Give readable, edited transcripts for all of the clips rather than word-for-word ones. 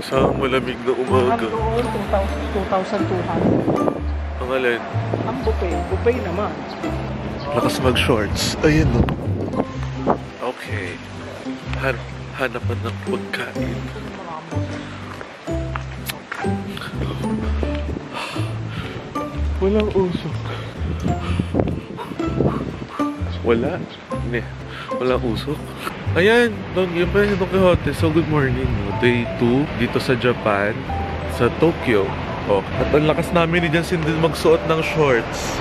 sa malamig na umaga. Doon, 2,200. Ang alin? Ang buffet. Buffet naman. Lakas mag-shorts. Ayun no. Okay. Hanapan ng pagkain. Walang usok. Wala. Hindi. Walang usok. Ayan. Don Quixote. So good morning. Day 2 dito sa Japan. Sa Tokyo. Oh. At ang lakas namin ni Jansen din magsuot ng shorts.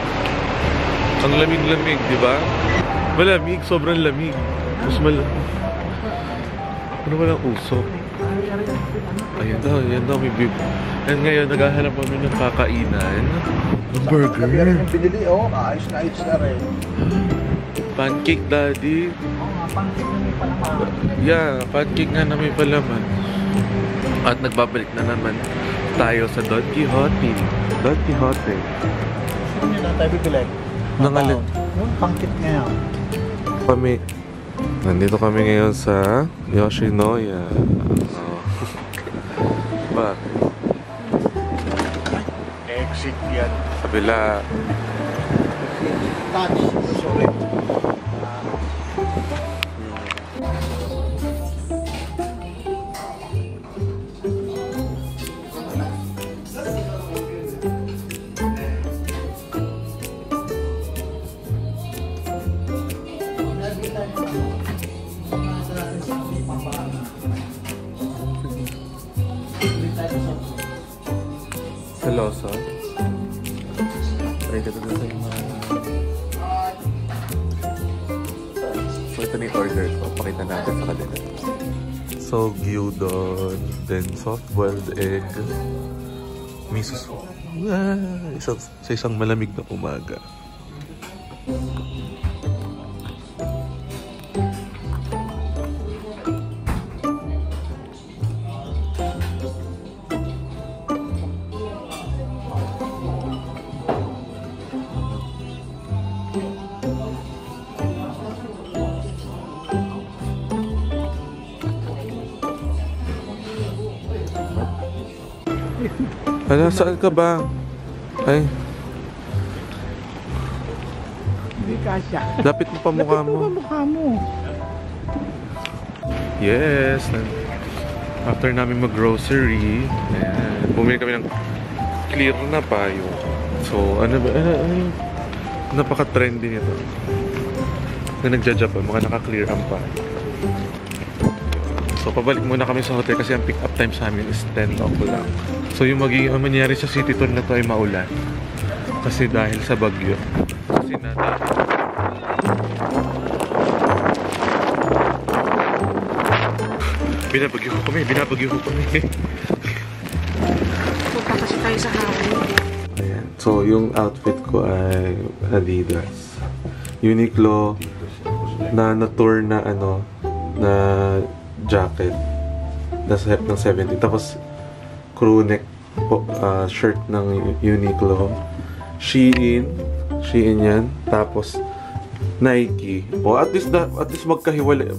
Ang lamig-lamig, di ba? Malamig. Sobrang lamig. Mas malamig. Ano walang usok? Ayan daw, may bib. And ngayon, naghahanap kami ng kakainan. Ng burger. Kami rin yung pinili, ayos na rin. Pancake, Daddy. Oo nga, pancake na may palaman. Yeah, pancake nga na may palaman. At nagbabalik na naman tayo sa Don Quixote. Don Quixote. Sino nyo na tayo bibili? Nangalin. Yung pancake ngayon. Kami. Nandito kami ngayon sa Yoshinoya. Oh. Bakit? Exit yan. Kabila. Touch. Sorry. Seloso. Ay, dito na sa mga... So, ito na yung order ko. Pakita natin sa kanila. So, gyudon. Then, soft-boiled egg. Miso soup. Sa isang malamig na umaga. Ala, saan ka ba? Ay, Hindi kasya. lapit mo pa mukha mo. Mukha mo. Yes. After namin mag-grocery, ayan, bumili kami ng clear na payo. So, ano yung napaka-trendy nito? Na nagja-Japan, mga naka-clear ang payo. So, pabalik muna kami sa hotel kasi ang pick-up time sa amin is 10 o'clock. So, yung magiging mangyari sa city tour na to ay maulan. Kasi dahil sa bagyo. Kasi binabagyo ko kami. Punta kasi tayo sa hangin. Ayan. So, yung outfit ko ay Adidas. Uniqlo na tour na na jacket ng 70. Tapos crew neck shirt ng Uniqlo. Shein yan. Tapos Nike. O at least magkahiwalay,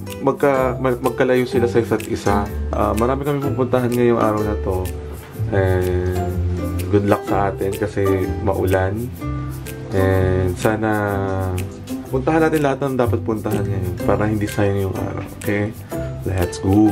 magkalayo sila sa isa't isa. Marami kami pupuntahan ngayong araw na to. And good luck sa atin kasi maulan. And sana puntahan natin lahat ng dapat puntahan ngayon para hindi sayang yung araw. Okay? Let's go!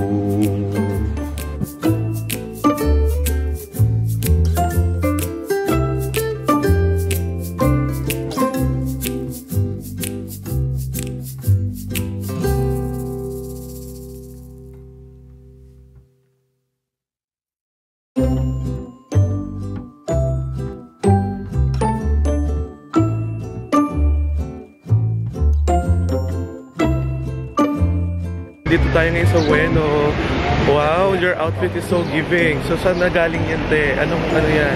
Dito tayo ngayon sa Ueno. Wow, your outfit is so giving. So, saan na galing yan, te? Ano yan?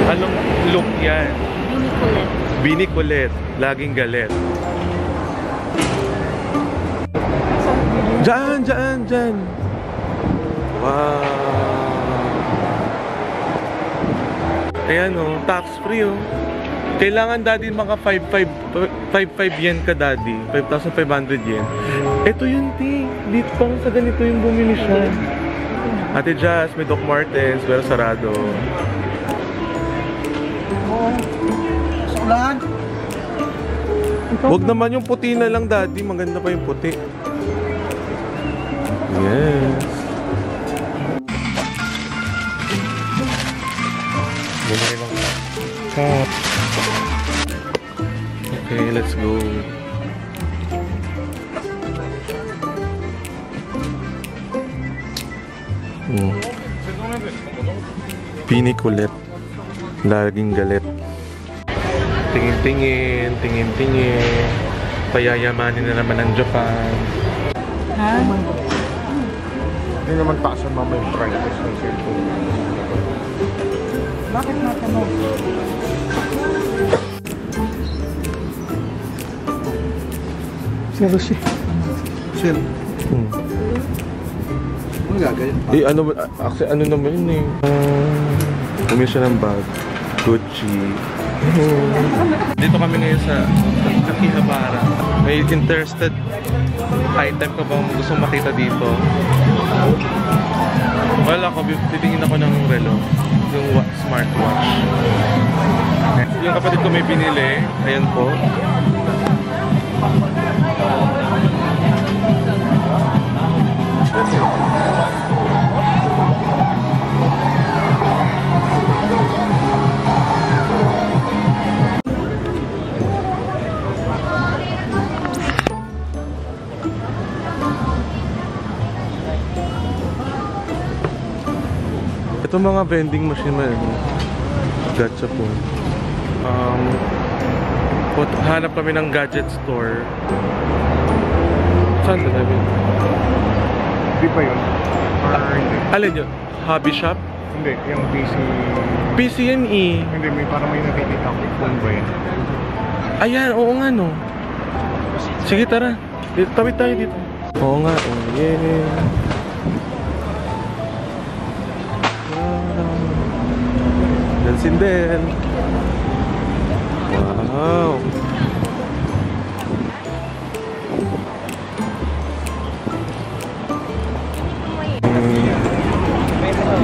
Anong look yan? Binikulet. Binikulet. Laging galit. Diyan! Wow! Ayan o, tax-free o. Kailangan daddy mga 5,500 yen ka daddy. 5,500 yen. Ito yun, ti. Dito pang sa ganito yung bumili siya. Ate Jazz, may Doc Martens, pero sarado. Sa ulan. Huwag naman yung puti na lang, Daddy. Maganda pa yung puti. Yes. Bumili lang. Okay, let's go. Pinik ulit. Laging galit. Tingin-tingin, tingin-tingin. Payayamanin na naman ang Japan. Ha? Hindi naman taasan mama yung brightness ng cellphone. Bakit natanong? Zero siya. Cell. Ano gagawin? Eh, ano ba? Actually, ano naman yun eh. Bumili siya ng bag. Gucci. Dito kami ngayon sa Akihabara. May interested item ka bang gusto makita dito? Wala ko, titingin ako ng relo. Yung smartwatch. Yung kapatid ko may pinili. Ayan po. Ito mga vending machine man. Gacha po. Hanap kami ng gadget store. Saan na namin? Di ba yun? Or hindi? Alin yun? Hobby shop? Hindi, yung PC... PCNE. Hindi, parang may nakikita ko. Phone ba yan? Ayan, oo nga no. Sige tara. Dito, tawid tayo dito. Oo nga, oh yeah. Dansin din. Wow.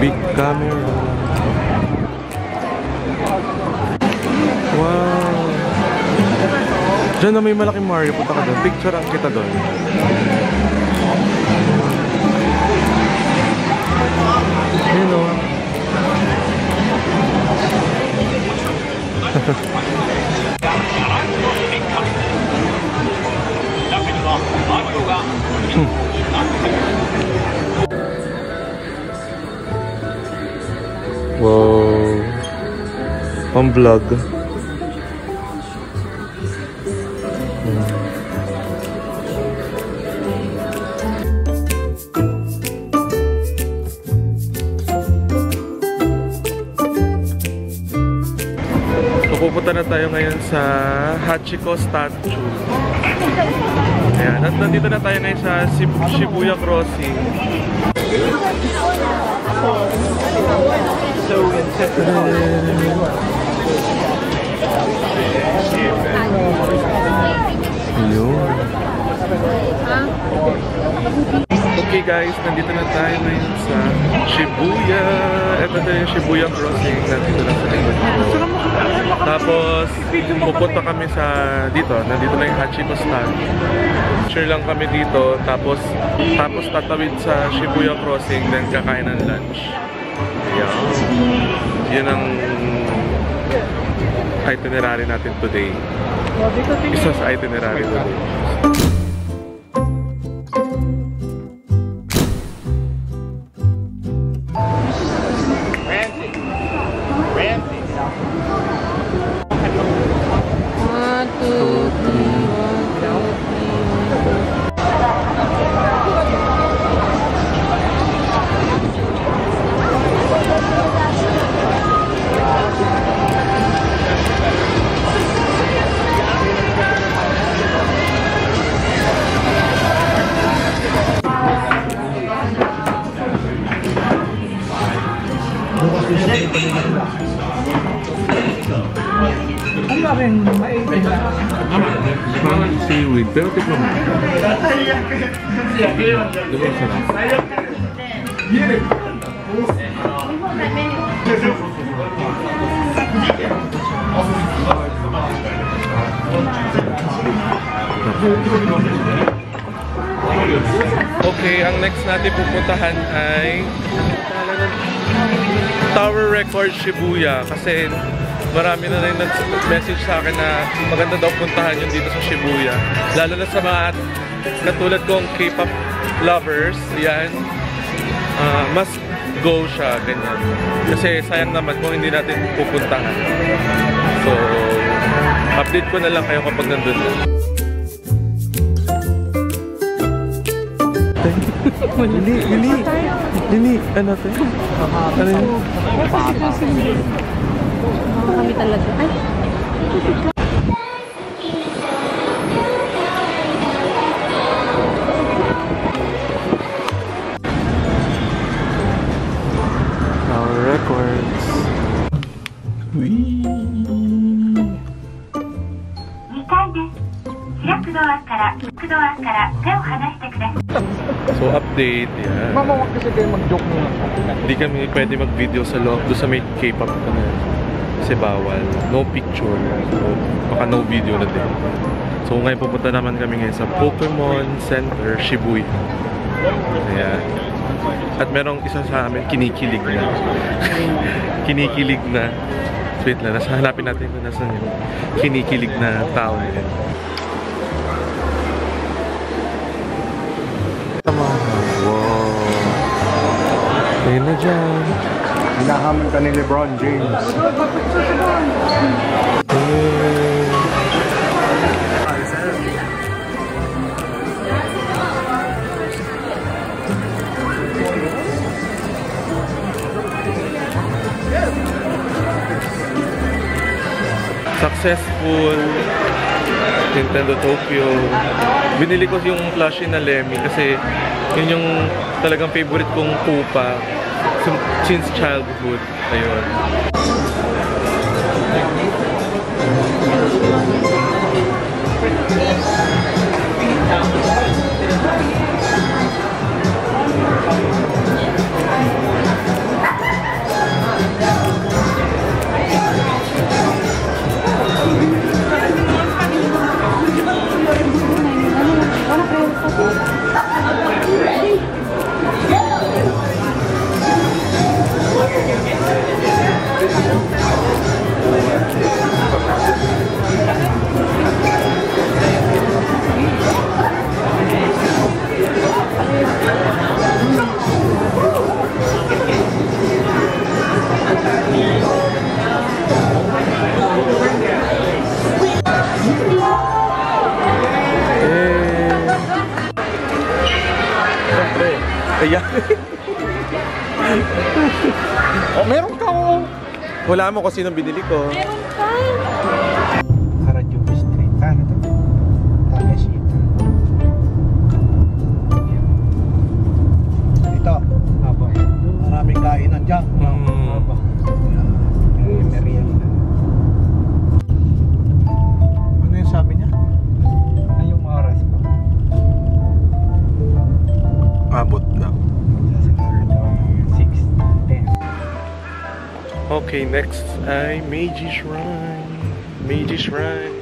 Big camera. Wow. Diyan na may malaking Mario. Punta ka doon. Picture ang kita doon. Ayun o. Wow. Pang vlog. Pupunta na tayo ngayon sa Hachiko statue. Ayan, at nandito na tayo ngayon sa Shibuya Crossing. Ayun. Okay guys, nandito na tayo ngayon sa Shibuya. Ito na yung Shibuya Crossing. Nandito na sa likod ko. Tapos, pupunta kami sa dito. Nandito na yung Hachiko statue. Sure lang kami dito. Tapos tatawid sa Shibuya Crossing. Then kakain ng lunch. Ayan. Yun ang itinerary natin today. Isa sa itinerary today. Ano rin, maitin lang. Parang seaweed, pero tikman mo. Diba sarap? Okay, ang next natin pupuntahan ay Tower Records Shibuya kasi marami na rin nag-message sa akin na maganda daw puntahan yung dito sa Shibuya. Lalo na sa mga katulad kong K-pop lovers, yan. Mas go siya, ganyan. Kasi sayang naman kung hindi natin pupuntahan. So, update ko na lang kayo kapag nandun na. Lili, ano to? Ano yun? Kami talaga. Ay! Our records. Wee. So update, yan. Mamawag kasi kayo mag-joke muna. Hindi kami pwede mag-video sa loob doon sa may K-pop ano, kasi bawal. No picture. So, baka no video na din. So ngayon pupunta naman kami ngayon sa Pokemon Center Shibuya. Ayan. At merong isa sa amin kinikilig na. Kinikilig na. Wait lang, hanapin natin kung nasan yung kinikilig na tao na yun. Wow. Ayun na dyan. Hinahamon ka ni LeBron James. Successful Nintendo Tokyo. Binili ko yung plushie na Lemmy kasi yun yung talagang favorite kong Koopa since childhood. Ayun. Ayan. Oh, meron ka oh. Wala mo kung sino binili ko. Meron ka! Harajuku Street. Ano to? Takeshita. Ito. Haba. Maraming kainan dyan. Haba. Merienda. Ano yung sabi niya? Ano yung oras pa? Abot na. 6:10. Okay, next ay Meiji Shrine. Meiji Shrine.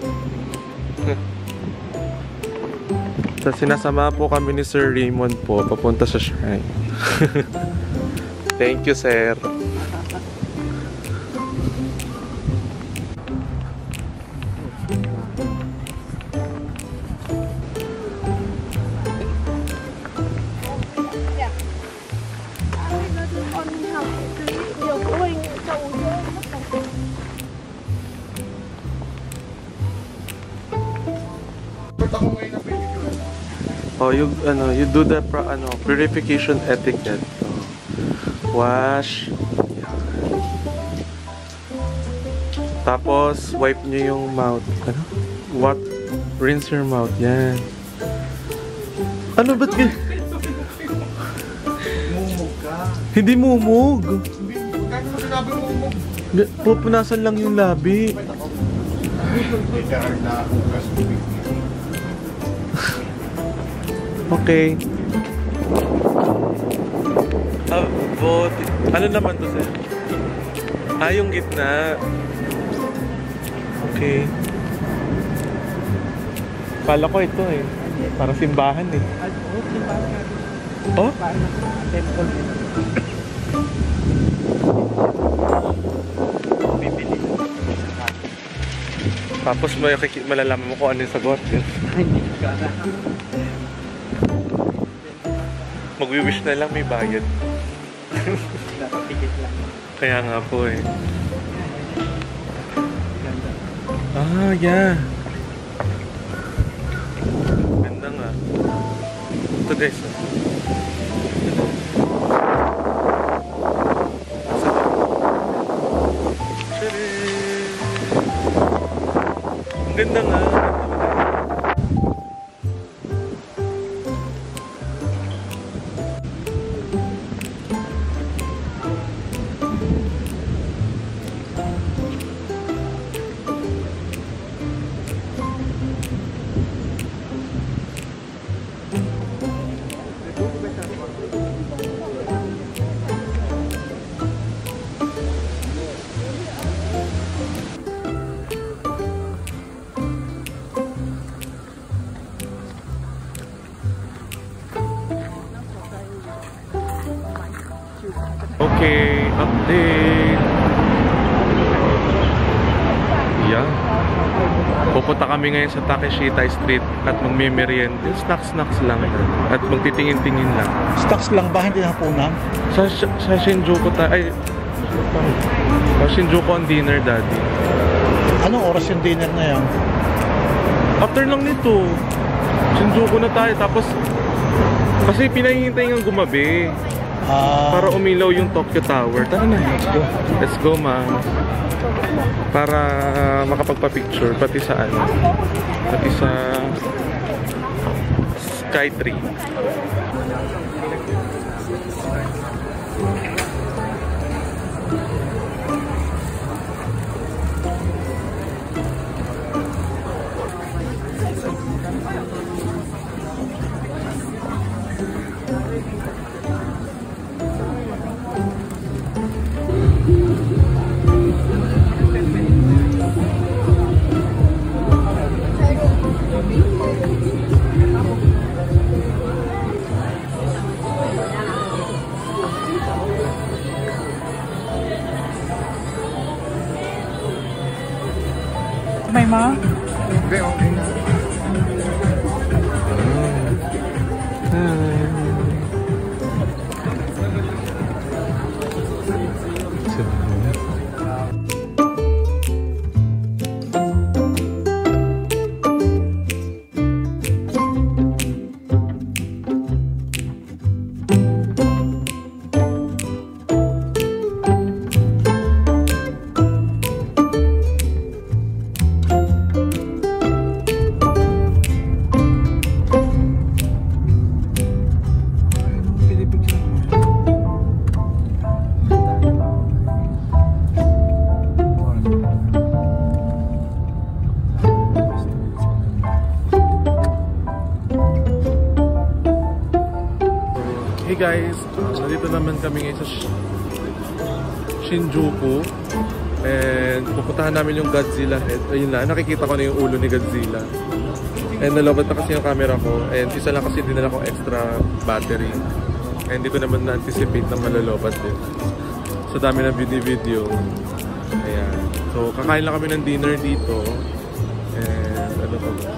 So, sinasama po kami ni Sir Raymond po papunta sa shrine. Thank you, sir. Oh, you do the purification etiquette. Oh. Wash. Yan. Tapos wipe niyo yung mouth. Ano? What? Rinse your mouth. Yan. Ano ba't Mumug ka. Hindi mumug. Kaya mo sinabi mumug. Pupunasan lang yung labi. Literal na hugas tubig. Okay. Ano naman to, sir? Yung gitna. Okay. Kala ko ito eh. Parang simbahan eh. Oh? Temple. Tapos malalaman mo kung ano yung sagot. Magwi-wish na lang, may bayad. Kaya nga po eh. Ah, yeah. Ganda nga. Ito guys. Ang ganda nga. Okay, update. Yeah. Pupunta kami ngayon sa Takeshita Street at magme-merienda. Snacks lang. At magtitingin-tingin lang. Stocks lang ba? Hindi napunan? Sa Shinjuku sa Shinjuku ang dinner, Daddy. Anong oras yung dinner na yan? After lang nito. Shinjuku na tayo. Tapos, kasi pinahihintay ng gumabi. Para umilaw yung Tokyo Tower. Tara na, let's go. Let's go, ma. Para makapagpa-picture. Pati sa ano. Pati sa Skytree. May ma? Hindi, okay na. Hey guys, nandito naman kami ngayon sa Shinjuku and pupuntahan namin yung Godzilla head. Ayun lang, nakikita ko na yung ulo ni Godzilla and nalobat na kasi yung camera ko and isa lang kasi dinala ko extra battery and hindi ko naman na-anticipate na malalobat din sa dami ng video. Ayan, so kakain lang kami ng dinner dito and ano pa ba?